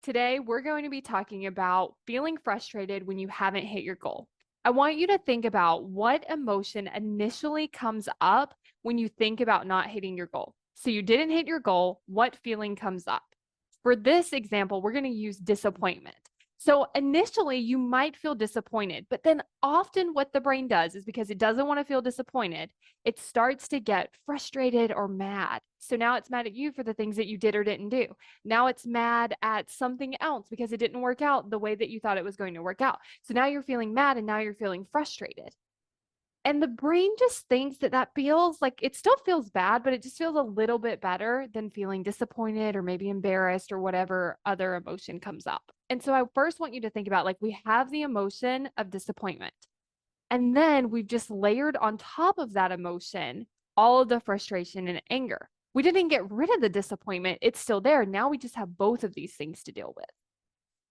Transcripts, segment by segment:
Today, we're going to be talking about feeling frustrated when you haven't hit your goal. I want you to think about what emotion initially comes up when you think about not hitting your goal. So, you didn't hit your goal, what feeling comes up? For this example, we're going to use disappointment. So, initially, you might feel disappointed, but then often what the brain does is because it doesn't want to feel disappointed, it starts to get frustrated or mad. So, now it's mad at you for the things that you did or didn't do. Now it's mad at something else because it didn't work out the way that you thought it was going to work out. So now you're feeling mad and now you're feeling frustrated. And the brain just thinks that that feels like it still feels bad, but it just feels a little bit better than feeling disappointed or maybe embarrassed or whatever other emotion comes up. And so I first want you to think about like we have the emotion of disappointment. And then we've just layered on top of that emotion all of the frustration and anger. We didn't get rid of the disappointment, it's still there. Now we just have both of these things to deal with.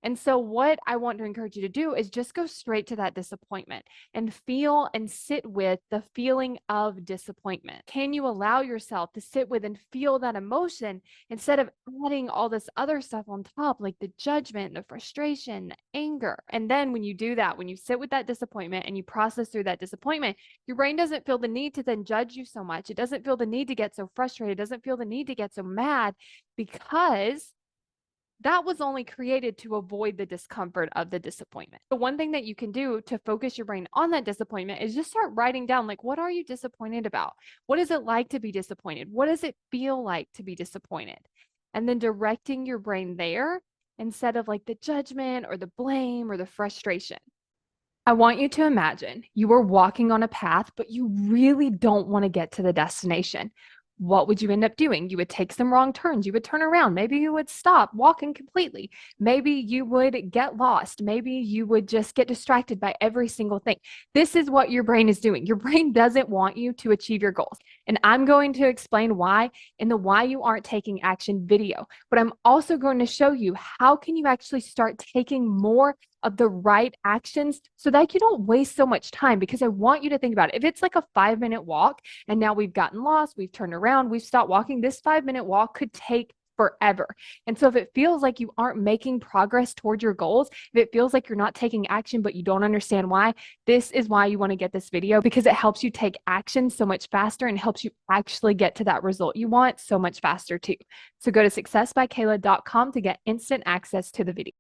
And so, what I want to encourage you to do is just go straight to that disappointment and feel and sit with the feeling of disappointment. Can you allow yourself to sit with and feel that emotion instead of adding all this other stuff on top, like the judgment, the frustration, the anger? And then, when you do that, when you sit with that disappointment and you process through that disappointment, your brain doesn't feel the need to then judge you so much. It doesn't feel the need to get so frustrated. It doesn't feel the need to get so mad because that was only created to avoid the discomfort of the disappointment. The one thing that you can do to focus your brain on that disappointment is just start writing down, like, what are you disappointed about? What is it like to be disappointed? What does it feel like to be disappointed? And then directing your brain there instead of like the judgment or the blame or the frustration. I want you to imagine you are walking on a path, but you really don't want to get to the destination. What would you end up doing? You would take some wrong turns. You would turn around. Maybe you would stop walking completely. Maybe you would get lost. Maybe you would just get distracted by every single thing. This is what your brain is doing. Your brain doesn't want you to achieve your goals. And I'm going to explain why in the why you aren't taking action video. But I'm also going to show you how can you actually start taking more of the right actions so that you don't waste so much time, because I want you to think about it. If it's like a 5-minute walk and now we've gotten lost, we've turned around, we've stopped walking, this 5-minute walk could take forever. And so if it feels like you aren't making progress toward your goals, if it feels like you're not taking action, but you don't understand why, this is why you want to get this video, because it helps you take action so much faster and helps you actually get to that result you want so much faster too. So go to successbykayla.com to get instant access to the video.